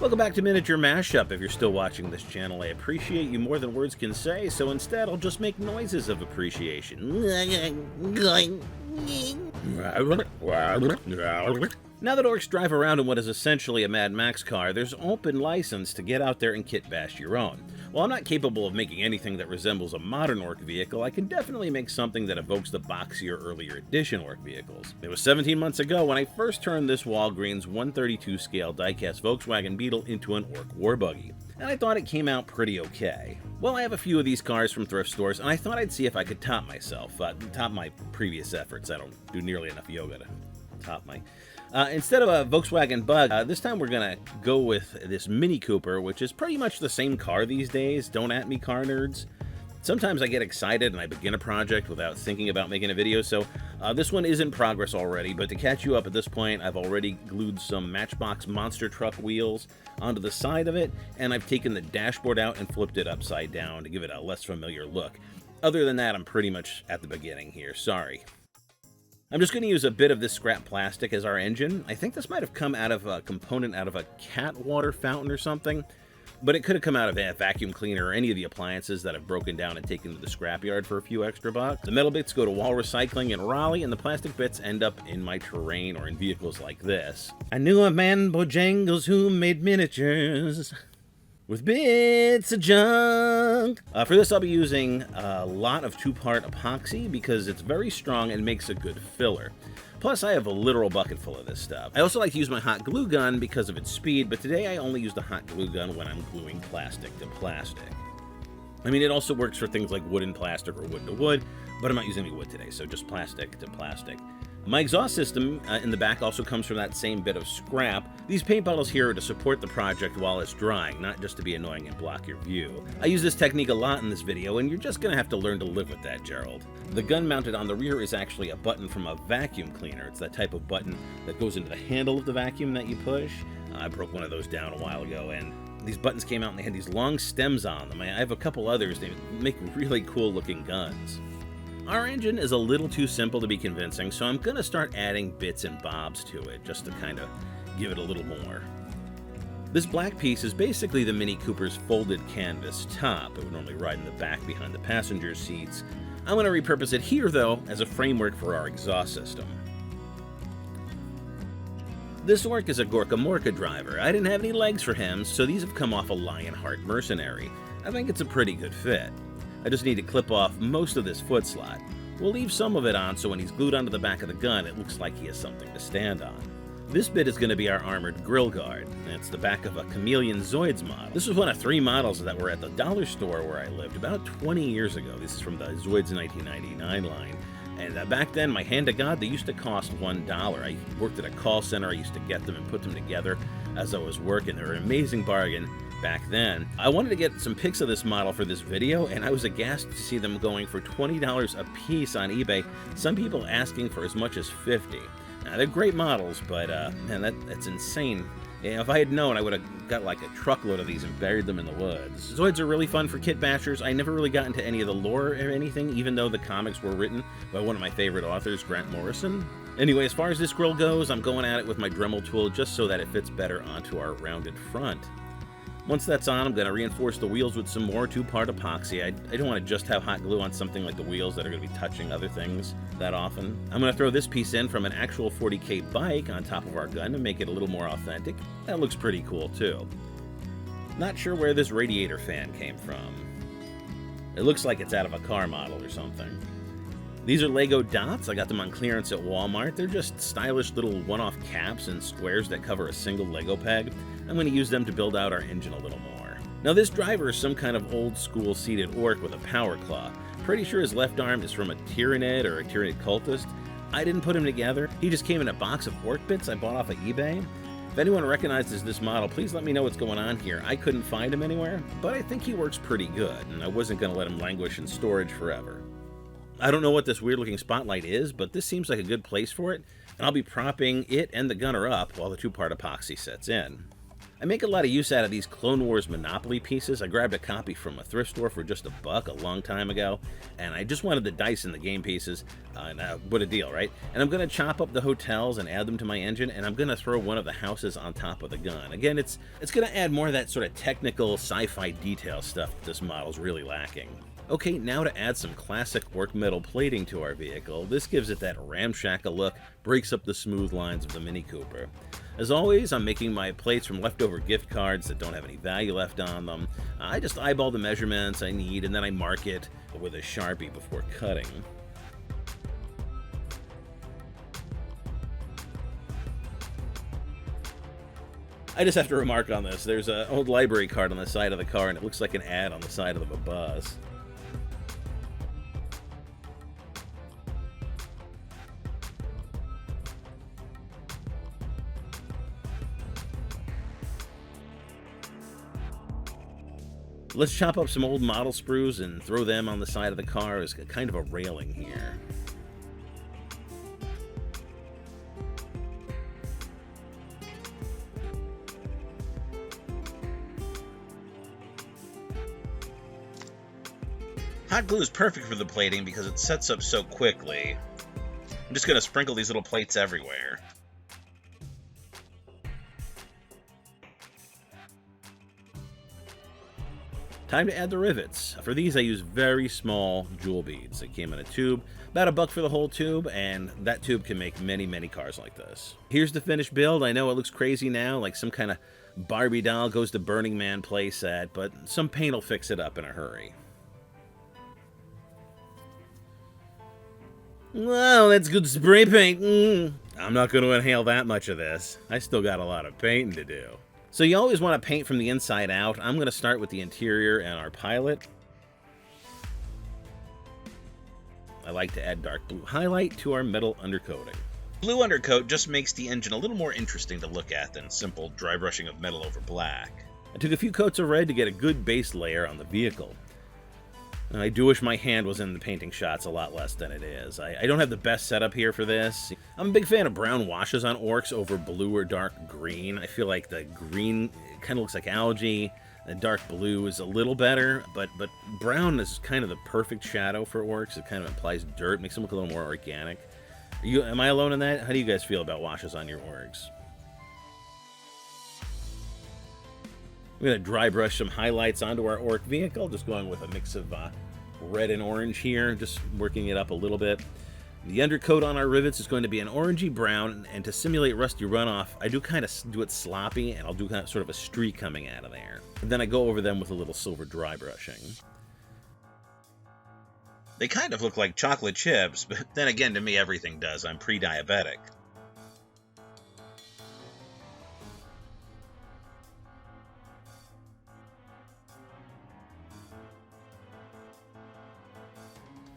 Welcome back to Miniature Mashup. If you're still watching this channel, I appreciate you more than words can say, so instead I'll just make noises of appreciation. Now that orcs drive around in what is essentially a Mad Max car, there's open license to get out there and kit bash your own. While I'm not capable of making anything that resembles a modern orc vehicle, I can definitely make something that evokes the boxier earlier edition orc vehicles. It was 17 months ago when I first turned this Walgreens 132 scale diecast Volkswagen Beetle into an orc war buggy, and I thought it came out pretty okay. Well, I have a few of these cars from thrift stores, and I thought I'd see if I could top myself, top my previous efforts. I don't do nearly enough yoga to top my... Instead of a Volkswagen Bug, this time we're going to go with this Mini Cooper, which is pretty much the same car these days. Don't at me, car nerds. Sometimes I get excited and I begin a project without thinking about making a video, so this one is in progress already, but to catch you up at this point, I've already glued some Matchbox monster truck wheels onto the side of it, and I've taken the dashboard out and flipped it upside down to give it a less familiar look. Other than that, I'm pretty much at the beginning here, sorry. I'm just going to use a bit of this scrap plastic as our engine. I think this might have come out of a component out of a cat water fountain or something, but it could have come out of a vacuum cleaner or any of the appliances that I've broken down and taken to the scrapyard for a few extra bucks. The metal bits go to Wall Recycling in Raleigh, and the plastic bits end up in my terrain or in vehicles like this. I knew a man, Bojangles, who made miniatures with bits of junk. For this, I'll be using a lot of two-part epoxy because it's very strong and makes a good filler. Plus, I have a literal bucket full of this stuff. I also like to use my hot glue gun because of its speed, but today I only use the hot glue gun when I'm gluing plastic to plastic. I mean, it also works for things like wood and plastic or wood to wood, but I'm not using any wood today, so just plastic to plastic. My exhaust system in the back also comes from that same bit of scrap. These paint bottles here are to support the project while it's drying, not just to be annoying and block your view. I use this technique a lot in this video, and you're just going to have to learn to live with that, Gerald. The gun mounted on the rear is actually a button from a vacuum cleaner. It's that type of button that goes into the handle of the vacuum that you push. I broke one of those down a while ago, and these buttons came out and they had these long stems on them. I have a couple others. They make really cool looking guns. Our engine is a little too simple to be convincing, so I'm going to start adding bits and bobs to it, just to kind of give it a little more. This black piece is basically the Mini Cooper's folded canvas top. It would normally ride in the back behind the passenger seats. I'm going to repurpose it here, though, as a framework for our exhaust system. This orc is a Gorka Morka driver. I didn't have any legs for him, so these have come off a Lionheart Mercenary. I think it's a pretty good fit. I just need to clip off most of this foot slot. We'll leave some of it on so when he's glued onto the back of the gun, it looks like he has something to stand on. This bit is going to be our armored grill guard, and it's the back of a Chameleon Zoids model. This was one of 3 models that were at the dollar store where I lived about 20 years ago. This is from the Zoids 1999 line. And back then, my hand to God, they used to cost $1. I worked at a call center. I used to get them and put them together as I was working. They were an amazing bargain back then. I wanted to get some pics of this model for this video, and I was aghast to see them going for $20 a piece on eBay. Some people asking for as much as $50. Now, they're great models, but man, that's insane. Yeah, if I had known, I would have got like a truckload of these and buried them in the woods. Zoids are really fun for kit bashers. I never really got into any of the lore or anything, even though the comics were written by one of my favorite authors, Grant Morrison. Anyway, as far as this grill goes, I'm going at it with my Dremel tool just so that it fits better onto our rounded front. Once that's on, I'm going to reinforce the wheels with some more two-part epoxy. I don't want to just have hot glue on something like the wheels that are going to be touching other things that often. I'm going to throw this piece in from an actual 40K bike on top of our gun to make it a little more authentic. That looks pretty cool, too. Not sure where this radiator fan came from. It looks like it's out of a car model or something. These are Lego dots. I got them on clearance at Walmart. They're just stylish little one-off caps and squares that cover a single Lego peg. I'm going to use them to build out our engine a little more. Now this driver is some kind of old-school seated orc with a power claw. Pretty sure his left arm is from a Tyranid or a Tyranid cultist. I didn't put him together. He just came in a box of orc bits I bought off of eBay. If anyone recognizes this model, please let me know what's going on here. I couldn't find him anywhere, but I think he works pretty good, and I wasn't going to let him languish in storage forever. I don't know what this weird-looking spotlight is, but this seems like a good place for it, and I'll be propping it and the gunner up while the two-part epoxy sets in. I make a lot of use out of these Clone Wars Monopoly pieces. I grabbed a copy from a thrift store for just $1 a long time ago, and I just wanted the dice and the game pieces. What a deal, right? And I'm going to chop up the hotels and add them to my engine, and I'm going to throw one of the houses on top of the gun. Again, it's going to add more of that sort of technical sci-fi detail stuff that this model's really lacking. Okay, now to add some classic orc metal plating to our vehicle. This gives it that ramshackle look, breaks up the smooth lines of the Mini Cooper. As always, I'm making my plates from leftover gift cards that don't have any value left on them. I just eyeball the measurements I need, and then I mark it with a Sharpie before cutting. I just have to remark on this. There's an old library card on the side of the car, and it looks like an ad on the side of a bus. Let's chop up some old model sprues and throw them on the side of the car as kind of a railing here. Hot glue is perfect for the plating because it sets up so quickly. I'm just going to sprinkle these little plates everywhere. Time to add the rivets. For these I use very small jewel beads. They came in a tube, about $1 for the whole tube, and that tube can make many cars like this. Here's the finished build. I know it looks crazy now, like some kind of Barbie doll goes to Burning Man playset, but some paint will fix it up in a hurry. Wow, that's good spray paint. I'm not going to inhale that much of this. I still got a lot of painting to do. So you always want to paint from the inside out. I'm going to start with the interior and our pilot. I like to add dark blue highlight to our metal undercoating. Blue undercoat just makes the engine a little more interesting to look at than simple dry brushing of metal over black. I took a few coats of red to get a good base layer on the vehicle. I do wish my hand was in the painting shots a lot less than it is. I don't have the best setup here for this. I'm a big fan of brown washes on orcs over blue or dark green. I feel like the green kind of looks like algae. The dark blue is a little better, but brown is kind of the perfect shadow for orcs. It kind of implies dirt, makes them look a little more organic. Am I alone in that? How do you guys feel about washes on your orcs? I'm going to dry brush some highlights onto our orc vehicle, just going with a mix of red and orange here, just working it up a little bit. The undercoat on our rivets is going to be an orangey brown, and to simulate rusty runoff, I do kind of do it sloppy, and I'll do kind of sort of a streak coming out of there. And then I go over them with a little silver dry brushing. They kind of look like chocolate chips, but then again, to me, everything does. I'm pre-diabetic.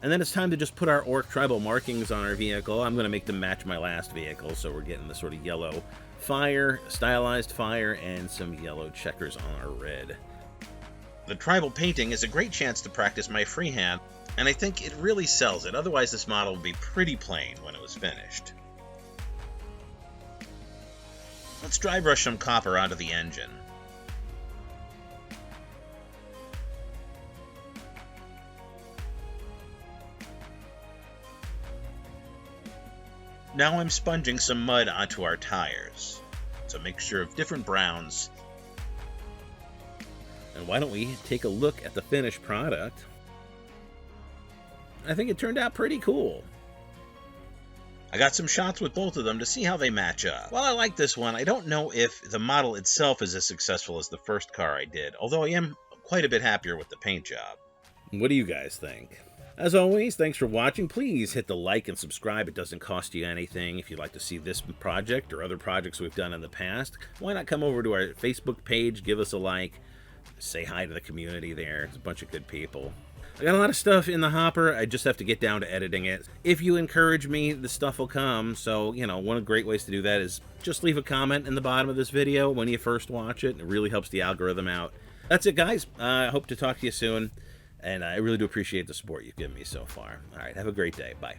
And then it's time to just put our orc tribal markings on our vehicle. I'm going to make them match my last vehicle, so we're getting the sort of yellow fire, stylized fire, and some yellow checkers on our red. The tribal painting is a great chance to practice my freehand, and I think it really sells it. Otherwise, this model would be pretty plain when it was finished. Let's dry brush some copper onto the engine. Now I'm sponging some mud onto our tires. It's a mixture of different browns. And why don't we take a look at the finished product? I think it turned out pretty cool. I got some shots with both of them to see how they match up. While I like this one, I don't know if the model itself is as successful as the first car I did, although I am quite a bit happier with the paint job. What do you guys think? As always, thanks for watching. Please hit the like and subscribe. It doesn't cost you anything. If you'd like to see this project or other projects we've done in the past, why not come over to our Facebook page, give us a like, say hi to the community there. It's a bunch of good people. I got a lot of stuff in the hopper. I just have to get down to editing it. If you encourage me, the stuff will come. So, you know, one of the great ways to do that is just leave a comment in the bottom of this video when you first watch it. It really helps the algorithm out. That's it, guys. I hope to talk to you soon. And I really do appreciate the support you've given me so far. All right, have a great day. Bye.